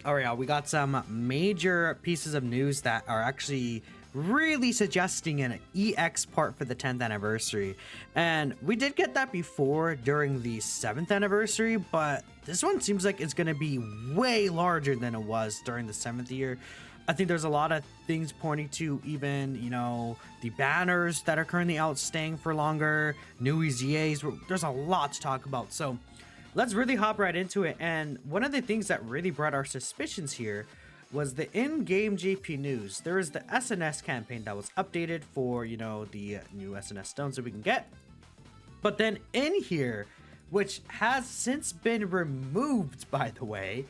All right, y'all, we got some major pieces of news that are actually really suggesting an EX part for the 10th anniversary. And we did get that before during the 7th anniversary, but this one seems like it's going to be way larger than it was during the 7th year. I think there's a lot of things pointing to even, the banners that are currently out staying for longer, new EZAs. There's a lot to talk about. So let's really hop right into it. And one of the things that really brought our suspicions here was the in-game JP news. There is the SNS campaign that was updated for, the new SNS stones that we can get. But then in here, which has since been removed, by the way,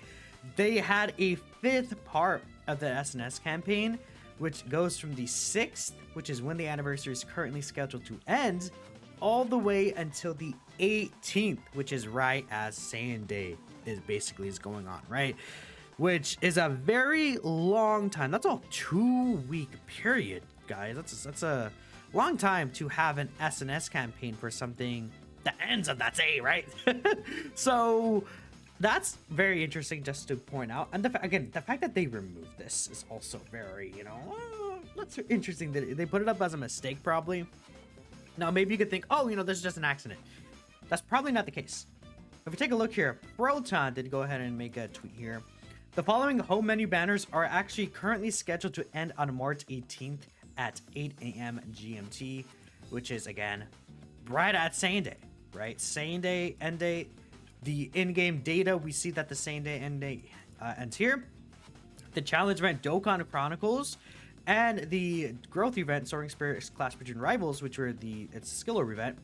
they had a 5th part of the SNS campaign, which goes from the 6th, which is when the anniversary is currently scheduled to end, all the way until the 18th, which is right as Saiyan Day is going on, right? Which is a very long time. That's a 2-week period, guys. That's a long time to have an SNS campaign for something that ends on that day, right? So that's very interesting just to point out. And the fact that they removed this is also very, that's interesting that they put it up as a mistake, probably. Now, maybe you could think, oh, this is just an accident. That's probably not the case. If we take a look here, Proton did go ahead and make a tweet here. The following home menu banners are actually currently scheduled to end on March 18th at 8 a.m. GMT, which is, again, right at Saiyan Day, right? Saiyan Day end date. The in-game data, we see that the Saiyan Day end date ends here. The challenge event Dokkan Chronicles and the growth event Soaring Spirit Clash Between Rivals, which were it's a skill orb event.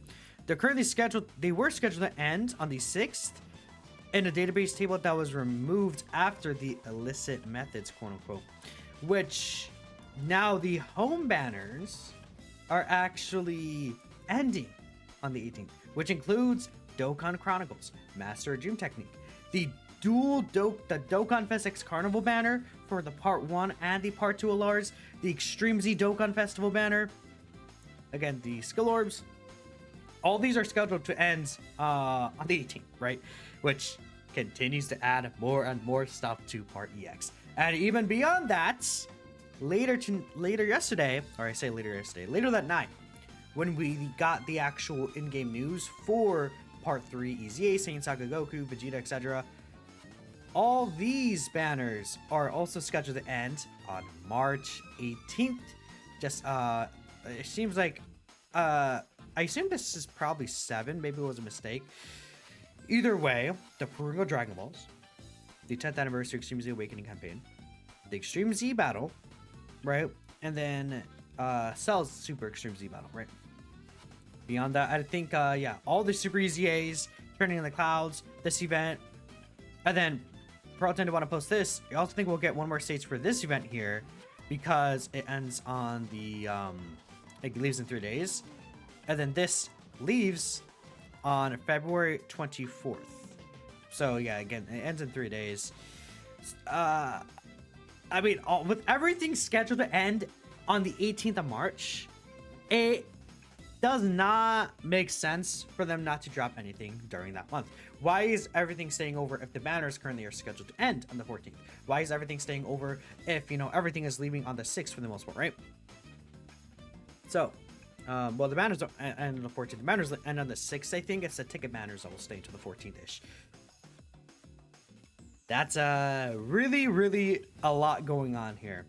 They're currently scheduled. They were scheduled to end on the 6th in a database table that was removed after the illicit methods, quote unquote. Which now the home banners are actually ending on the 18th, which includes Dokkan Chronicles, Master Dream Technique, the Dokkan Fest X Carnival banner for the Part 1 and the Part 2 Alars, the Extreme Z Dokkan Festival banner, again, the skill orbs. All these are scheduled to end on the 18th, right? Which continues to add more and more stuff to Part EX. And even beyond that, later that night, when we got the actual in-game news for Part 3 EZA, Saiyan Saga Goku, Vegeta, etc., all these banners are also scheduled to end on March 18th. Just, it seems like, I assume this is probably 7, maybe it was a mistake. Either way, the Puringo Dragon Balls, the 10th anniversary Extreme Z Awakening campaign, the Extreme Z battle, right? And then Cell's Super Extreme Z battle, right? Beyond that, I think, all the Super EZAs, Turning in the Clouds, this event, and then Proton want to post this. I also think we'll get one more stage for this event here because it ends on the, it leaves in 3 days. And then this leaves on February 24th. So yeah, again, it ends in 3 days. I mean, with everything scheduled to end on the 18th of March, it does not make sense for them not to drop anything during that month. Why is everything staying over if the banners currently are scheduled to end on the 14th? Why is everything staying over if, everything is leaving on the 6th for the most part, right? So, well, the banners don't end on the 14th. The banners end on the 6th, I think. It's the ticket banners that will stay to the 14th-ish. That's really, really a lot going on here.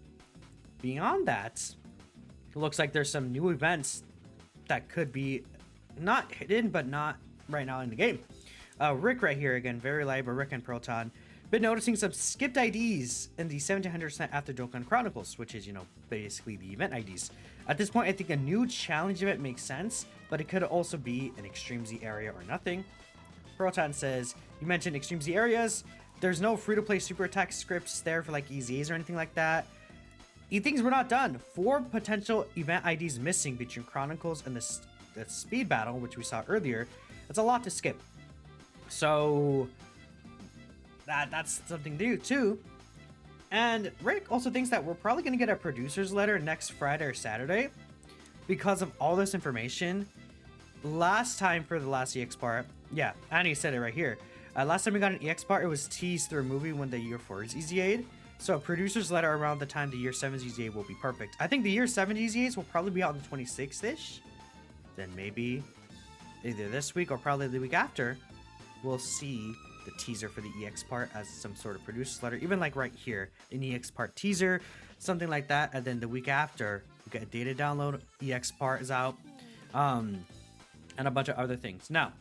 Beyond that, it looks like there's some new events that could be not hidden, but not right now in the game. Rick right here, again, very reliable Rick and Proton. Been noticing some skipped IDs in the 1700% after Dokkan Chronicles, which is, basically the event IDs. At this point, I think a new challenge event makes sense, but it could also be an Extreme Z area or nothing. Proton says, you mentioned Extreme Z areas. There's no free-to-play super attack scripts there for like EZAs or anything like that. He thinks we're not done. 4 potential event IDs missing between Chronicles and the speed battle, which we saw earlier. That's a lot to skip. So that's something new too. And Rick also thinks that we're probably going to get a producer's letter next Friday or Saturday because of all this information. Last time for the last EX part, yeah, Annie said it right here. Last time we got an EX part, it was teased through a movie when the year 4 is EZA'd. So producers let it around the time the year 7's EZA will be perfect. I think the year 7 EZAs will probably be out on the 26th-ish. Then maybe either this week or probably the week after, we'll see the teaser for the EX part as some sort of producer's letter. Even like right here, an EX part teaser, something like that. And then the week after, we get a data download, EX part is out, and a bunch of other things. Now,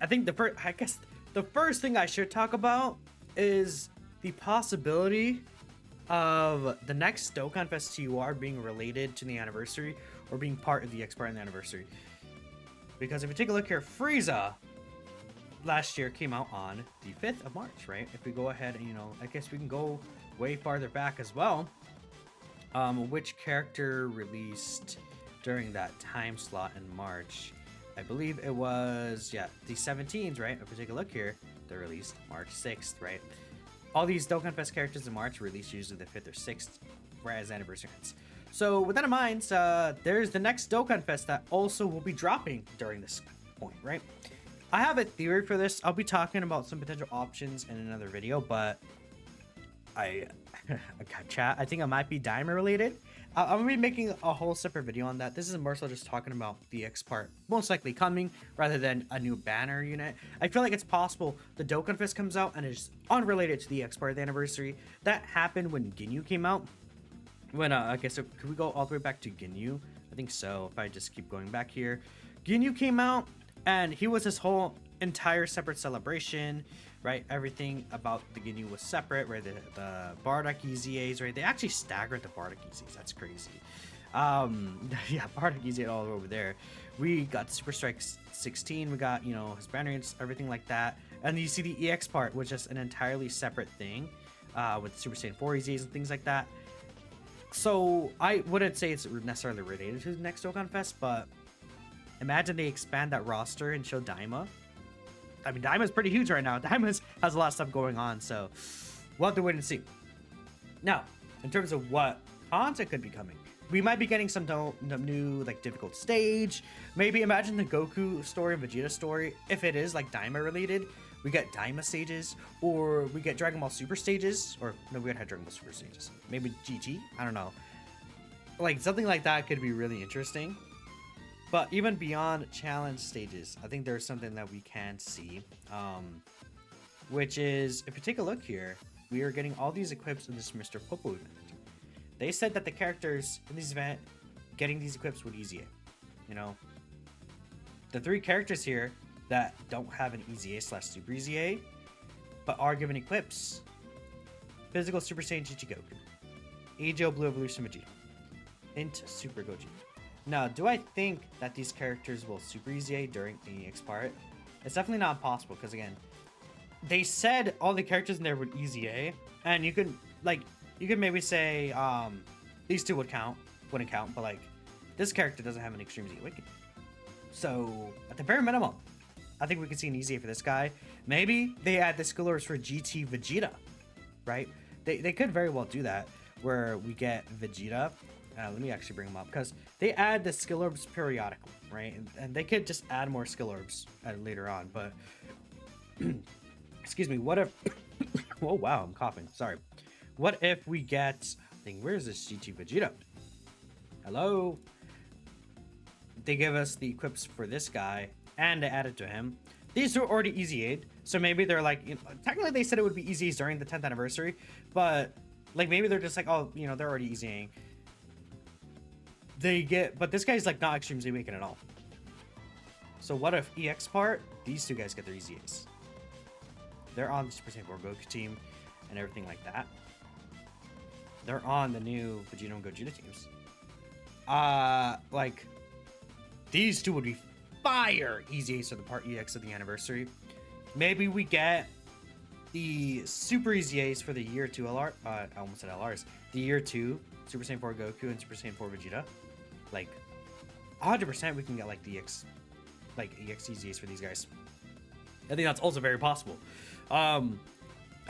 I think the first thing I should talk about is the possibility of the next Dokkan Fest TUR being related to the anniversary or being part of the EX part in the anniversary. Because if you take a look here, Frieza last year came out on the 5th of March, right? If we go ahead and, I guess we can go way farther back as well. Which character released during that time slot in March? I believe it was, the 17s, right? If we take a look here, they're released March 6th, right? All these Dokkan Fest characters in March released usually the 5th or 6th, whereas anniversary hits. So with that in mind, there's the next Dokkan Fest that also will be dropping during this point, right? I have a theory for this. I'll be talking about some potential options in another video, but I got chat. I think it might be Diamond related. I'm gonna be making a whole separate video on that. This is more so just talking about the X part most likely coming rather than a new banner unit. I feel like it's possible the Dokkan Fest comes out and is unrelated to the X part of the anniversary. That happened when Ginyu came out. When okay, so could we go all the way back to Ginyu? I think so. If I just keep going back here, Ginyu came out and he was this whole entire separate celebration, right? Everything about the Ginyu was separate, right? The Bardock EZAs, right? They actually staggered the Bardock EZAs. That's crazy. Yeah, Bardock EZA all over there. We got Super Strike 16. We got, his banner, everything like that. And you see the EX part, which is an entirely separate thing with Super Saiyan 4 EZAs and things like that. So I wouldn't say it's necessarily related to the next Dokkan Fest, but imagine they expand that roster and show Daima. I mean, Daima's pretty huge right now. Daima has a lot of stuff going on, so we'll have to wait and see. Now, in terms of what content could be coming, we might be getting some new, difficult stage. Maybe imagine the Goku story and Vegeta story. If it is, Daima related, we get Daima stages, or we get Dragon Ball Super stages, or no, we gotta have Dragon Ball Super stages. Maybe GT? I don't know. Something like that could be really interesting. But even beyond challenge stages, I think there's something that we can see, which is, if you take a look here, we are getting all these equips in this Mr. Popo event. They said that the characters in this event getting these equips would EZA. The 3 characters here that don't have an EZA/Super EZA, but are given equips: Physical Super Saiyan Chichigoku, AGO Blue Evolution Vegeta, Int Super Goji. Now, do I think that these characters will Super EZA during the EX part? It's definitely not possible, because again, they said all the characters in there would EZA, and you could maybe say these 2 wouldn't count, but this character doesn't have an Extreme Z Awakening. So at the bare minimum, I think we can see an EZA for this guy. Maybe they add the skill orbs for GT Vegeta, right? They could very well do that, where we get Vegeta. Let me actually bring them up, because they add the skill orbs periodically, right? And they could just add more skill orbs later on, but excuse me, what if oh wow, I'm coughing, sorry. What if we get, where's this GT Vegeta? Hello? They give us the equips for this guy, and they added to him. These are already EZA'd, so maybe they're technically they said it would be EZAs during the 10th anniversary, but maybe they're just oh, they're already EZAing. But this guy's not Extreme Z Awaken at all. So what if EX part, these 2 guys get their EZAs? They're on the Super Saiyan 4 Goku team and everything like that. They're on the new Vegeta and Gogeta teams. These 2 would be fire EZAs for the part EX of the anniversary. Maybe we get the Super EZAs for the year 2 LR. I almost said LRs. The year 2 Super Saiyan 4 Goku and Super Saiyan 4 Vegeta. 100% we can get the EX EZAs for these guys. I think that's also very possible. I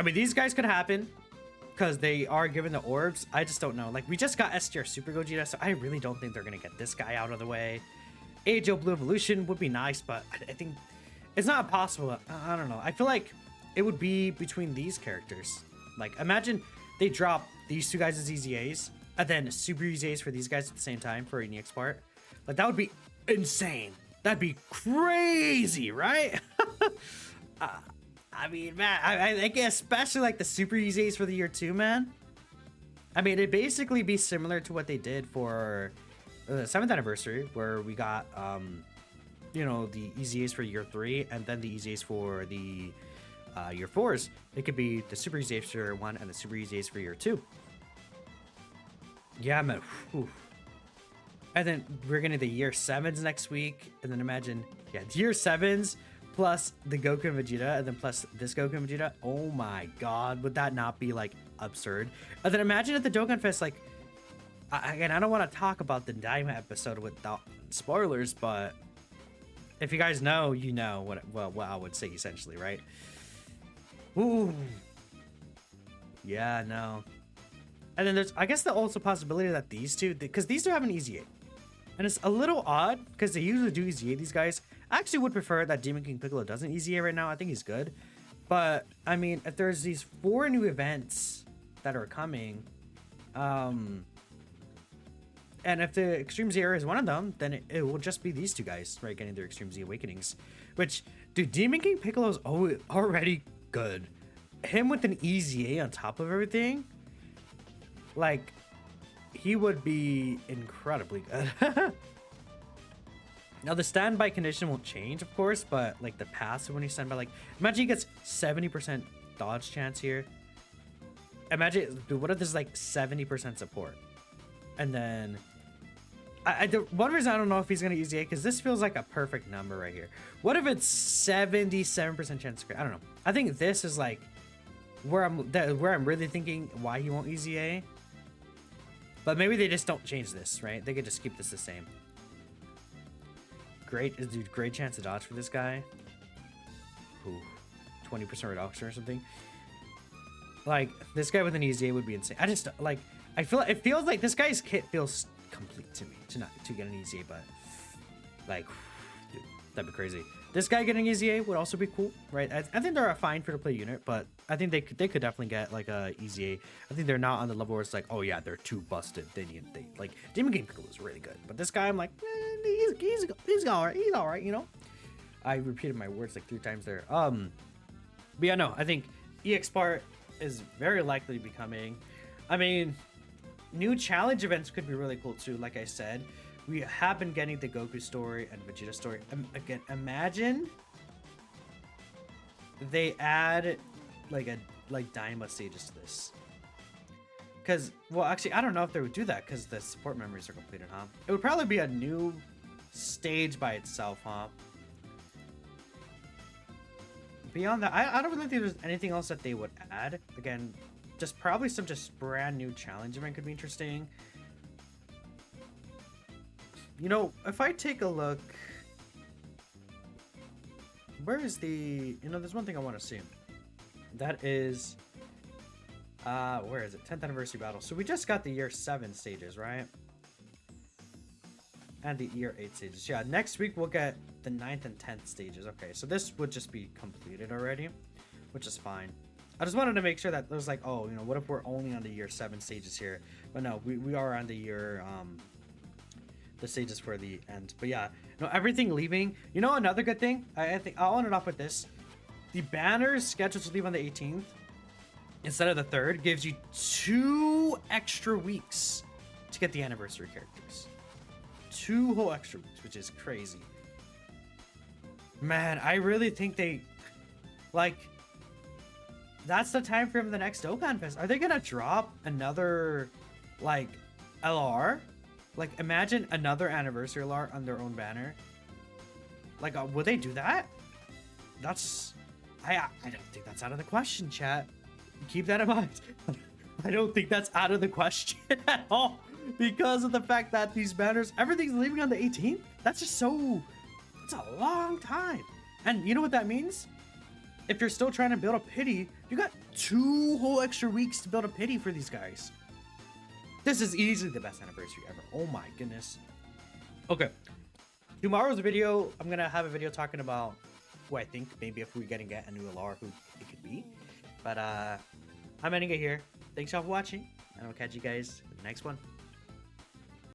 mean, these guys could happen because they are given the orbs. I just don't know. We just got STR Super Gogeta, so I really don't think they're gonna get this guy out of the way. AGO Blue Evolution would be nice, but I think It's not possible. I don't know. I feel like it would be between these characters. Like, imagine they drop these two guys as EZAs, and then super EZAs for these guys at the same time for an EX part. Like, that would be insane. That'd be crazy, right? I mean, man, I guess especially like the super EZAs for the year 2, man. I mean, it'd basically be similar to what they did for the 7th anniversary, where we got, you know, the EZAs for year 3, and then the EZAs for the year 4s. It could be the super EZAs for year 1 and the super EZAs for year 2. Yeah, man. Whew. And then we're getting the year 7s next week, and then imagine, yeah, year 7s plus the Goku and Vegeta, and then plus this Goku and Vegeta. Oh my god, would that not be like absurd? And then imagine at the Dokkan Fest, like, again, I don't want to talk about the Daima episode without spoilers, but if you guys know, you know what I would say essentially, right? Ooh, yeah, no. And then there's, I guess, the also possibility that these two, because these two have an EZA, and it's a little odd because they usually do EZA these guys. I actually would prefer that Demon King Piccolo doesn't EZA right now. I think he's good. But, I mean, if there's these 4 new events that are coming, and if the Extreme Z era is one of them, then it will just be these two guys, right, getting their Extreme Z Awakenings. Which, dude, Demon King Piccolo's already good. Him with an EZA on top of everything, like, he would be incredibly good. Now, the standby condition won't change, of course, but, like, the passive when you stand by, like, imagine he gets 70% dodge chance here. Imagine, dude, what if there's, like, 70% support? And then, the one reason I don't know if he's going to use EZA, because this feels like a perfect number right here. What if it's 77% chance to crit? I don't know. I think this is, like, where I'm really thinking why he won't EZA. But maybe they just don't change this, right? They could just keep this the same. Great chance to dodge for this guy. Ooh, 20% reduction or something. Like, this guy with an EZA would be insane. I just, like, it feels like this guy's kit feels complete to me to get an EZA, but, like, dude, that'd be crazy. This guy getting EZA would also be cool, right? I think they're a fine free-to-play unit, but I think they could definitely get, like, a EZA. I think they're not on the level where it's like, oh yeah, they're too busted. They like, Demon King Piccolo is really good, but this guy, I'm like, he's all right, you know. I repeated my words like 3 times there. But yeah, no, I think EX part is very likely to be coming. I mean, new challenge events could be really cool too. Like I said, we have been getting the Goku story and Vegeta story. Again, imagine they add like Daima stages to this. Because, well, actually, I don't know if they would do that because the support memories are completed, huh? It would probably be a new stage by itself, huh? Beyond that, I don't really think there's anything else that they would add. Again, just probably some just brand new challenge event could be interesting. You know, if I take a look, where is the, you know, there's one thing I want to see. That is, where is it? 10th anniversary battle. So we just got the year 7 stages, right? And the year 8 stages. Yeah, next week we'll get the 9th and 10th stages. Okay, so this would just be completed already, which is fine. I just wanted to make sure that there's like, oh, you know, what if we're only on the year 7 stages here? But no, we are on the year, the stages for the end. But yeah, no, everything leaving. You know, another good thing, I think I'll end it off with this. The banners scheduled to leave on the 18th instead of the 3rd gives you 2 extra weeks to get the anniversary characters. 2 whole extra weeks, which is crazy. Man, I really think they, like, that's the time frame of the next Dokkan Fest. Are they gonna drop another, like, LR? Like, imagine another anniversary LR on their own banner. Like, would they do that? That's, I don't think that's out of the question, chat. Keep that in mind. I don't think that's out of the question at all, because of the fact that these banners, everything's leaving on the 18th. That's just so, it's a long time. And you know what that means? If you're still trying to build a pity, you got 2 whole extra weeks to build a pity for these guys. This is easily the best anniversary ever. Oh my goodness. Okay. Tomorrow's video, I'm going to have a video talking about who I think maybe if we're gonna get a new LR, who it could be. But I'm ending it here. Thanks all for watching, and I'll catch you guys in the next one.